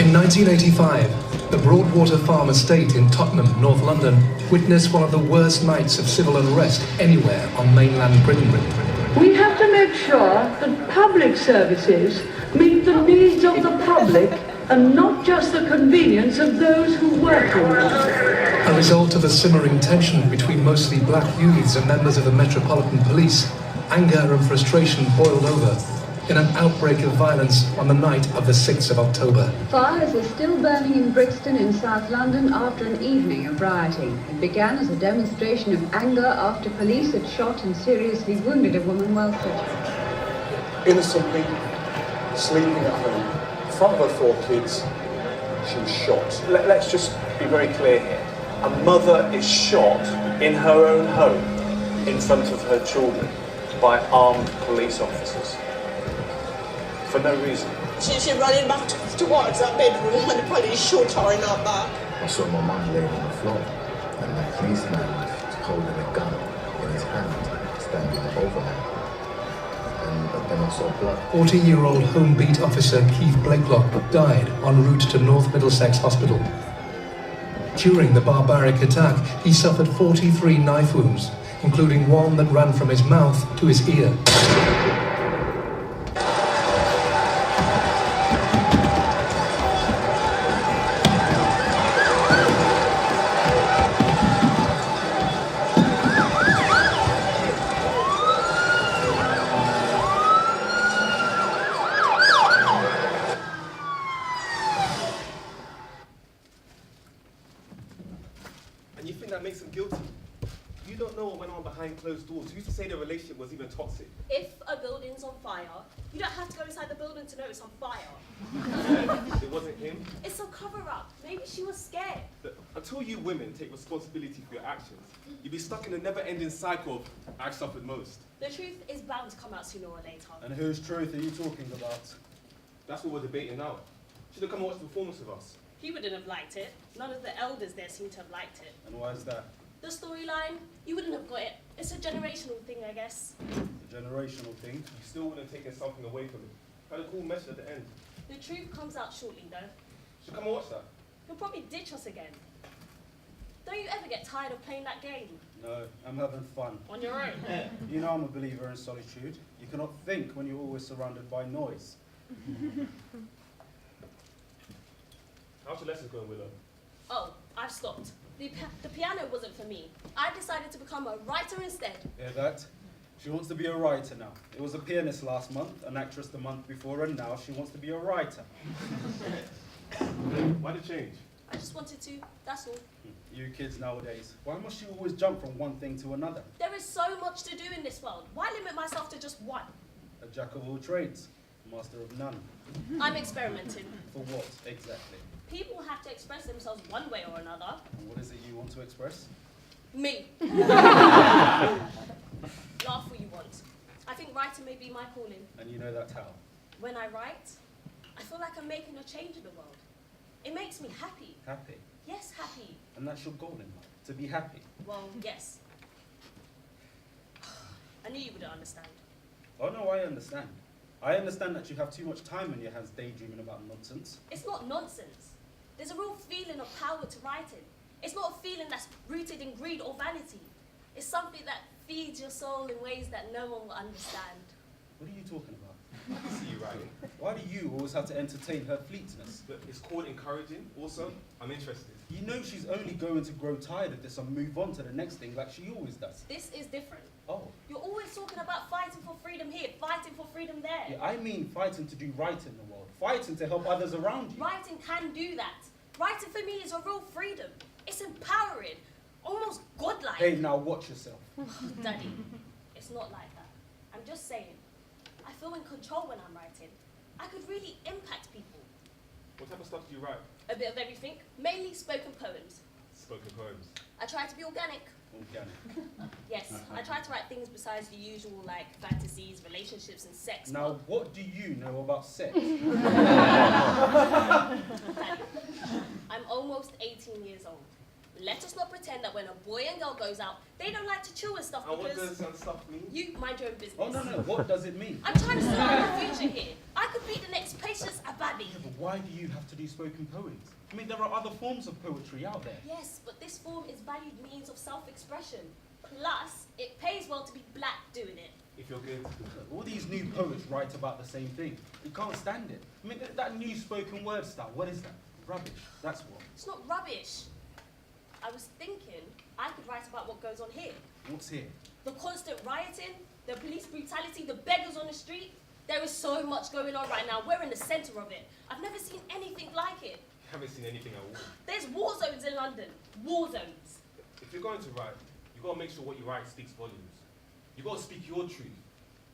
In 1985, the Broadwater Farm estate in Tottenham, North London, witnessed one of the worst nights of civil unrest anywhere on mainland Britain. We have to make sure that public services meet the needs of the public and not just the convenience of those who work in them. A result of the simmering tension between mostly black youths and members of the Metropolitan Police, anger and frustration boiled over in an outbreak of violence on the night of the 6th of October. Fires are still burning in Brixton in South London after an evening of rioting. It began as a demonstration of anger after police had shot and seriously wounded a woman while searching. Innocently sleeping at home, in front of her 4 kids, she was shot. Let's just be very clear here. A mother is shot in her own home, in front of her children, by armed police officers. For no reason. She running back towards her bedroom when the police shot her in her back. I saw my mum laying on the floor and the policeman was holding a gun in his hand, standing over her. But then I saw blood. 40-year-old Home Beat officer Keith Blakelock died en route to North Middlesex Hospital. During the barbaric attack, he suffered 43 knife wounds, including one that ran from his mouth to his ear. And you think that makes him guilty? You don't know what went on behind closed doors. Who's to say the relationship was even toxic? If a building's on fire, you don't have to go inside the building to know it's on fire. It wasn't him. It's a cover-up. Maybe she was scared. Until you women take responsibility for your actions, you'll be stuck in a never-ending cycle of I suffered most. The truth is bound to come out sooner or later. And whose truth are you talking about? That's what we're debating now. Should have come and watched the performance with us. He wouldn't have liked it. None of the elders there seem to have liked it. And why is that? The storyline, you wouldn't have got it. It's a generational thing, I guess. The generational thing? You still wouldn't have taken something away from it. Had a cool message at the end. The truth comes out shortly, though. Should come and watch that. He'll probably ditch us again. Don't you ever get tired of playing that game? No, I'm having fun. On your own? You know I'm a believer in solitude. You cannot think when you're always surrounded by noise. How's your lessons going, Willow? Oh, I've stopped. The piano wasn't for me. I decided to become a writer instead. Hear that? She wants to be a writer now. It was a pianist last month, an actress the month before, and now she wants to be a writer. Why the change? I just wanted to, that's all. You kids nowadays, why must you always jump from one thing to another? There is so much to do in this world. Why limit myself to just one? A jack of all trades, master of none. I'm experimenting. For what, exactly? People have to express themselves one way or another. And what is it you want to express? Me. Laugh what you want. I think writing may be my calling. And you know that how? When I write, I feel like I'm making a change in the world. It makes me happy. Happy? Yes, happy. And that's your goal in life, to be happy? Well, yes. I knew you wouldn't understand. Oh no, I understand. I understand that you have too much time on your hands daydreaming about nonsense. It's not nonsense. There's a real feeling of power to writing. It's not a feeling that's rooted in greed or vanity. It's something that feeds your soul in ways that no one will understand. What are you talking about? I see you writing. Why do you always have to entertain her fleetness? But it's called encouraging. Also, I'm interested. You know she's only going to grow tired of this and move on to the next thing like she always does. This is different. Oh. You're always talking about fighting for freedom here, fighting for freedom there. Yeah, I mean fighting to do right in the world. Fighting to help others around you. Writing can do that. Writing for me is a real freedom. It's empowering, almost godlike. Hey, now watch yourself. Daddy, it's not like that. I'm just saying, I feel in control when I'm writing. I could really impact people. What type of stuff do you write? A bit of everything, mainly spoken poems. Spoken poems. I try to be organic. Organic. Yes, I try to write things besides the usual, like fantasies, relationships, and sex. Now, what do you know about sex? Daddy, I'm almost 18 years old. Let us not pretend that when a boy and girl goes out, they don't like to chill and stuff And what because... does that stuff mean? You mind your own business. Oh, no, what does it mean? I'm trying to sort out the future here. I could be the next Patience Abadi. Yeah, but why do you have to do spoken poems? I mean, there are other forms of poetry out there. Yes, but this form is valued means of self-expression. Plus, it pays well to be black doing it. If you're good. All these new poets write about the same thing. You can't stand it. I mean, that new spoken word style, what is that? Rubbish, that's what. It's not rubbish. I was thinking I could write about what goes on here. What's here? The constant rioting, the police brutality, the beggars on the street. There is so much going on right now. We're in the centre of it. I've never seen anything like it. You haven't seen anything at all. There's war zones in London. War zones. If you're going to write, you've got to make sure what you write speaks volumes. You've got to speak your truth.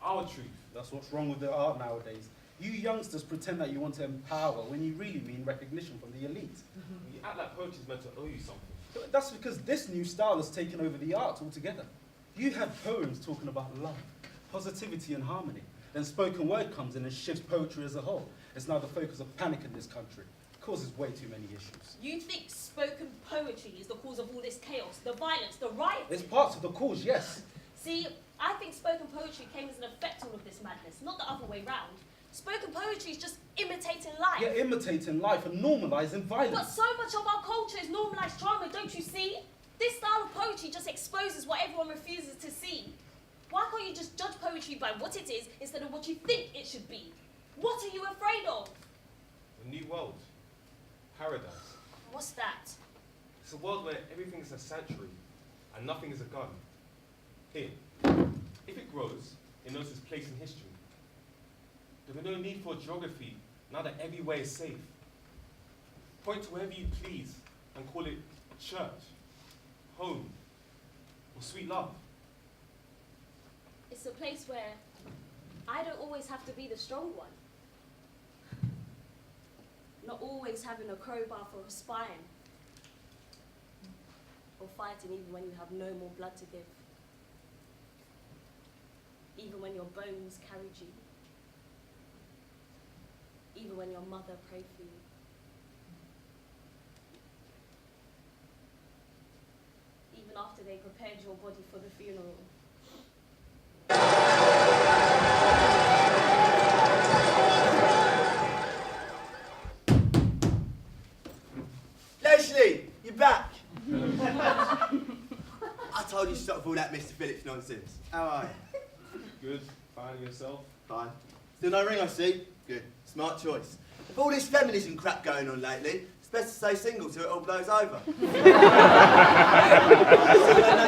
Our truth. That's what's wrong with the art nowadays. You youngsters pretend that you want to empower when you really mean recognition from the elite. You act like poetry's meant to owe you something. But that's because this new style has taken over the arts altogether. You had poems talking about love, positivity and harmony. Then spoken word comes in and shifts poetry as a whole. It's now the focus of panic in this country. It causes way too many issues. You think spoken poetry is the cause of all this chaos, the violence, the rioting? It's part of the cause, yes. See, I think spoken poetry came as an effect on all of this madness, not the other way round. Spoken poetry is just imitating life. You're imitating life and normalising violence. But so much of our culture is normalised drama, don't you see? This style of poetry just exposes what everyone refuses to see. Why can't you just judge poetry by what it is instead of what you think it should be? What are you afraid of? A new world. Paradise. What's that? It's a world where everything is a sanctuary and nothing is a gun. Here, if it grows, it knows its place in history. There will be no need for geography now that everywhere is safe. Point to wherever you please and call it church, home, or sweet love. It's a place where I don't always have to be the strong one. Not always having a crowbar for a spine. Or fighting even when you have no more blood to give. Even when your bones carried you. Even when your mother prayed for you. Even after they prepared your body for the funeral. Leslie, you're back. I told you to stop with all that Mr. Phillips nonsense. How are you? Good. Fine yourself? Fine. Still no ring, I see. Good. Smart choice. With all this feminism crap going on lately, it's best to stay single till it all blows over. No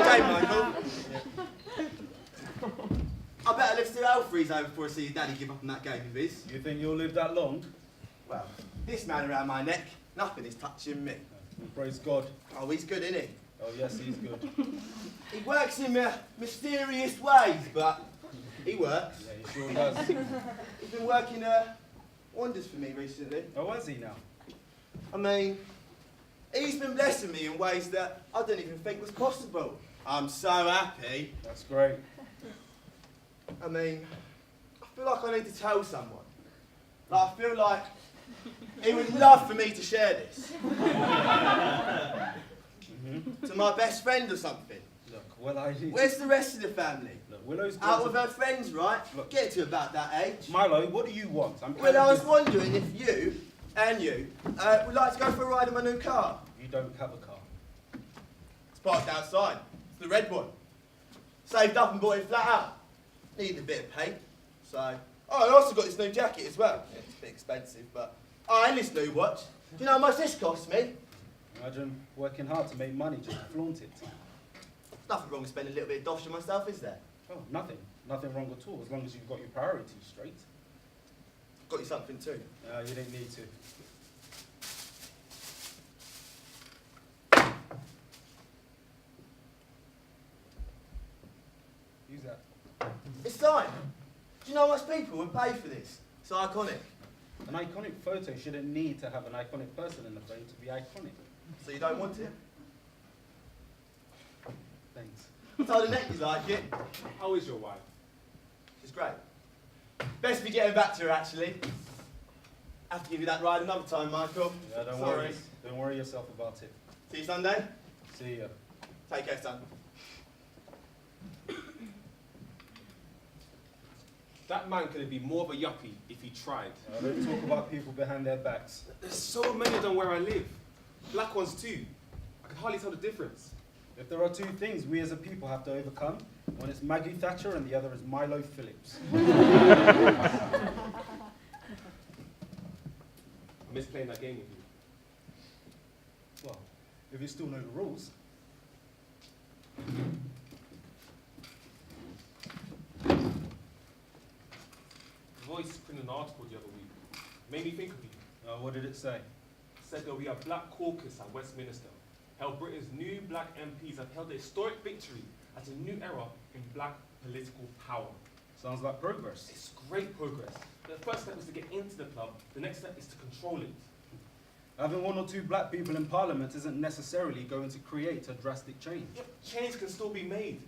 game, Michael. I better live till hell freeze over before I see your daddy give up on that game of his. You think you'll live that long? Well, this man around my neck, nothing is touching me. Well, praise God. Oh, he's good, isn't he? Oh, yes, he's good. He works in mysterious ways, but he works. Yeah, he sure does. He's been working wonders for me recently. Oh, has he now? I mean, he's been blessing me in ways that I didn't even think was possible. I'm so happy. That's great. I mean, I feel like I need to tell someone. Like, I feel like he would love for me to share this. To my best friend or something. Look, well, I need Where's the rest of the family? Look, Willow's Out with her friends, right? Look. Get to about that age. Milo, what do you want? Well, I was wondering if you and you would like to go for a ride in my new car. You don't have a car. It's parked outside. It's the red one. Saved up and bought it flat out. Needed a bit of paint, so... Oh, I also got this new jacket as well. Yeah, it's a bit expensive, but... Oh, and this new watch. Do you know how much this cost me? Imagine working hard to make money just to flaunt it. Nothing wrong with spending a little bit of dosh on myself, is there? Oh, nothing. Nothing wrong at all, as long as you've got your priorities straight. Got you something too. You didn't need to. Use that. It's time. Do you know how much people would pay for this? It's iconic. An iconic photo shouldn't need to have an iconic person in the frame to be iconic. So you don't want it? Thanks. I told Annette you like it. How is your wife? She's great. Best be getting back to her, actually. I have to give you that ride another time, Michael. Yeah, don't Sorry. worry. Don't worry yourself about it. See you Sunday? See ya. Take care, son. That man could be more of a yuppie if he tried. Don't talk about people behind their backs. There's so many of them where I live. Black ones too. I can hardly tell the difference. If there are two things we as a people have to overcome, one is Maggie Thatcher and the other is Milo Phillips. I miss playing that game with you. Well, if you still know the rules. Voice printed an article the other week. Made me think of you. What did it say? Said there'll be a black caucus at Westminster. How Britain's new black MPs have held a historic victory at a new era in black political power. Sounds like progress. It's great progress. The first step is to get into the club. The next step is to control it. Having one or two black people in Parliament isn't necessarily going to create a drastic change. Yeah, change can still be made.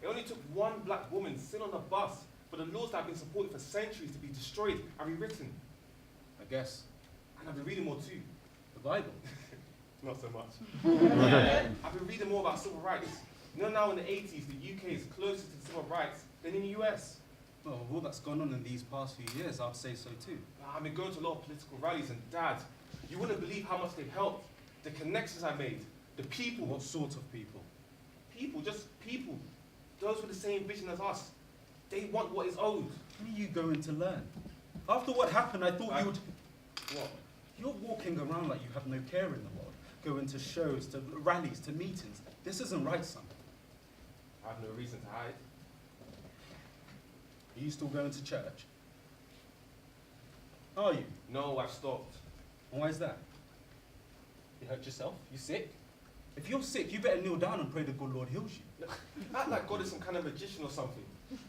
It only took one black woman sitting on a bus for the laws that have been supported for centuries to be destroyed and rewritten. I guess. And I've been reading more too. The Bible. Not so much. I've been reading more about civil rights. You know, now in the 80s, the UK is closer to civil rights than in the US. Well, with all that's gone on in these past few years, I'd say so too. I've been going to a lot of political rallies, and Dad, you wouldn't believe how much they've helped. The connections I made, the people. What sort of people? People, just people. Those with the same vision as us. They want what is owed. What are you going to learn? After what happened, I thought you would... What? You're walking around like you have no care in the world. Going to shows, to rallies, to meetings. This isn't right, son. I have no reason to hide. Are you still going to church? Are you? No, I've stopped. And why is that? You hurt yourself? You sick? If you're sick, you better kneel down and pray the good Lord heals you. You act like God is some kind of magician or something.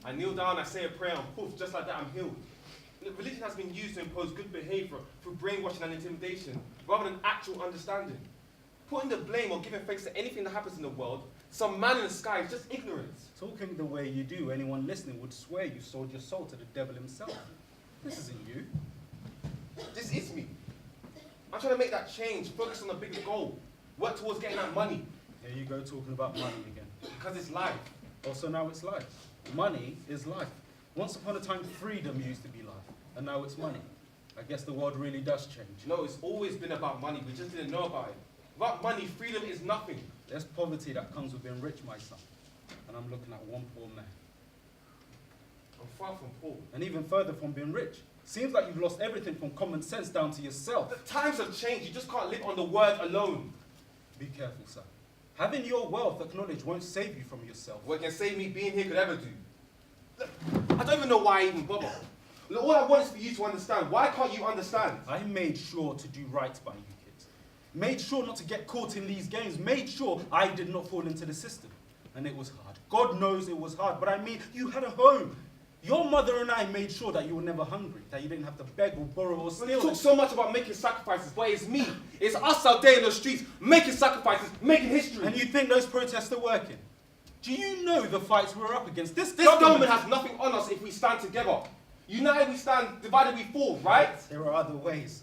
I kneel down, I say a prayer, and poof, just like that, I'm healed. Religion has been used to impose good behavior through brainwashing and intimidation, rather than actual understanding. Putting the blame or giving thanks to anything that happens in the world, some man in the sky, is just ignorance. Talking the way you do, anyone listening would swear you sold your soul to the devil himself. This isn't you. This is me. I'm trying to make that change, focus on the bigger goal, work towards getting that money. Here you go talking about money again. Because it's life. Also now it's life. Money is life. Once upon a time, freedom used to be life, and now it's money. I guess the world really does change. No, it's always been about money. We just didn't know about it. Without money, freedom is nothing. There's poverty that comes with being rich, my son. And I'm looking at one poor man. I'm far from poor. And even further from being rich. Seems like you've lost everything from common sense down to yourself. The times have changed. You just can't live on the word alone. Be careful, son. Having your wealth acknowledged won't save you from yourself. What can save me being here could ever do. Look, I don't even know why I even bother. Look, all I want is for you to understand. Why can't you understand? I made sure to do right by you kids. Made sure not to get caught in these games. Made sure I did not fall into the system. And it was hard. God knows it was hard. But I mean, you had a home. Your mother and I made sure that you were never hungry, that you didn't have to beg or borrow or steal. You talk so much about making sacrifices, but it's me. It's us out there in the streets making sacrifices, making history. And you think those protests are working? Do you know the fights we're up against? This government has nothing on us if we stand together. United we stand, divided we fall, right? There are other ways.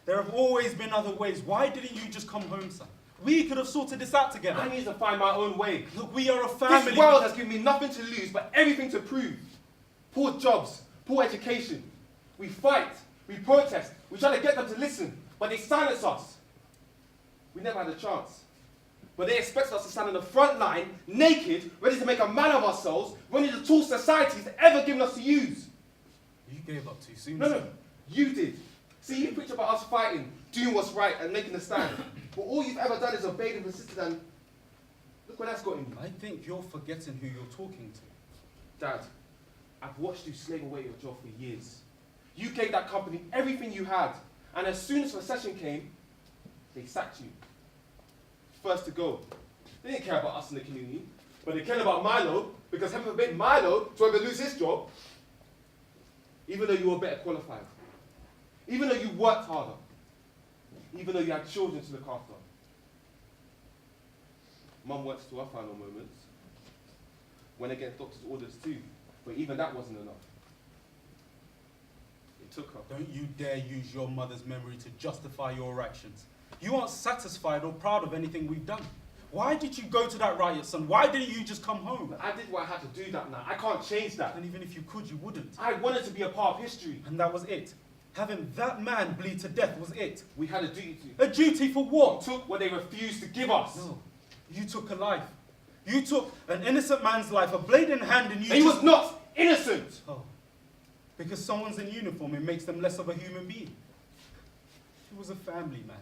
There have always been other ways. Why didn't you just come home, son? We could have sorted this out together. I need to find my own way. Look, we are a family. This world has given me nothing to lose, but everything to prove. Poor jobs, poor education. We fight, we protest, we try to get them to listen, but they silence us. We never had a chance. But they expect us to stand on the front line, naked, ready to make a man of ourselves, running the tools society's ever given us to use. You gave up too soon. No, you did. See, you preach about us fighting, doing what's right, and making a stand. But all you've ever done is obeyed and persisted, and look where that's gotten you. I think you're forgetting who you're talking to. Dad, I've watched you slave away your job for years. You gave that company everything you had, and as soon as recession came, they sacked you. First to go. They didn't care about us in the community, but they cared about Milo, because heaven forbid Milo to ever lose his job, even though you were better qualified, even though you worked harder, even though you had children to look after. Mum works to her final moments, went against doctor's orders too. But even that wasn't enough. It took her. Don't you dare use your mother's memory to justify your actions. You aren't satisfied or proud of anything we've done. Why did you go to that riot, son? Why didn't you just come home? I did what I had to do that night. I can't change that. And even if you could, you wouldn't. I wanted to be a part of history. And that was it. Having that man bleed to death was it. We had a duty. A duty for what? We took what they refused to give us. No. You took a life. You took an innocent man's life, a blade in hand, and you He was not innocent! Oh. Because someone's in uniform, it makes them less of a human being. He was a family man.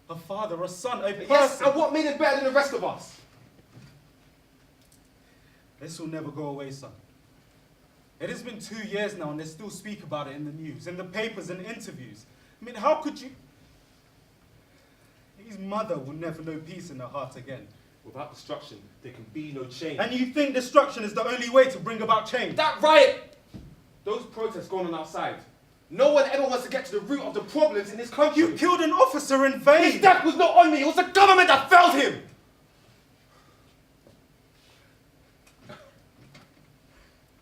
A father, a son, a person. Yes, and what made him better than the rest of us? This will never go away, son. It has been 2 years now and they still speak about it in the news, in the papers and interviews. I mean, how could you... His mother will never know peace in her heart again. Without destruction, there can be no change. And you think destruction is the only way to bring about change? That riot! Those protests going on outside. No one ever wants to get to the root of the problems in this country. You killed an officer in vain! His death was not on me, it was the government that failed him!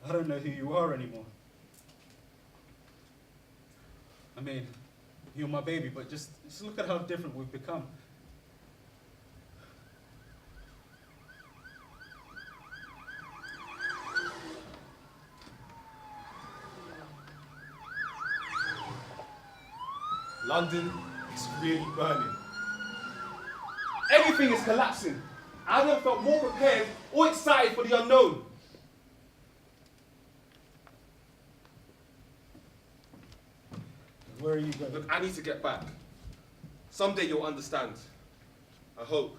I don't know who you are anymore. I mean, you're my baby, but just look at how different we've become. London is really burning. Everything is collapsing. I never felt more prepared or excited for the unknown. Where are you going? Look, I need to get back. Someday you'll understand. I hope.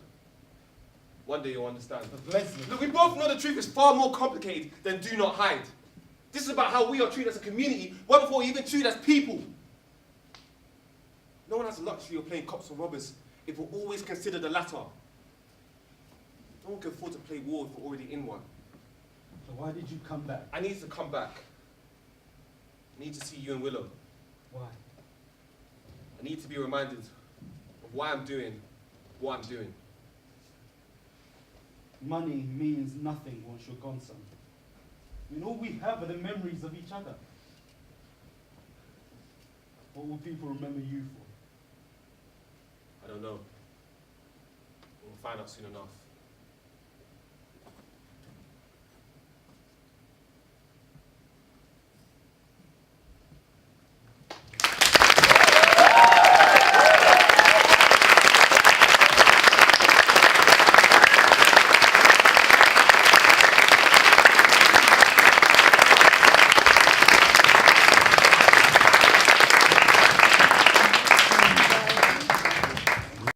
One day you'll understand. But Leslie... Look, we both know the truth is far more complicated than do not hide. This is about how we are treated as a community, well before we're even treated as people. No one has the luxury of playing cops or robbers if we'll always consider the latter. No one can afford to play war if we're already in one. So why did you come back? I need to come back. I need to see you and Willow. Why? I need to be reminded of why I'm doing what I'm doing. Money means nothing once you're gone, son. I mean, all we have are the memories of each other. What will people remember you for? I don't know. We'll find out soon enough.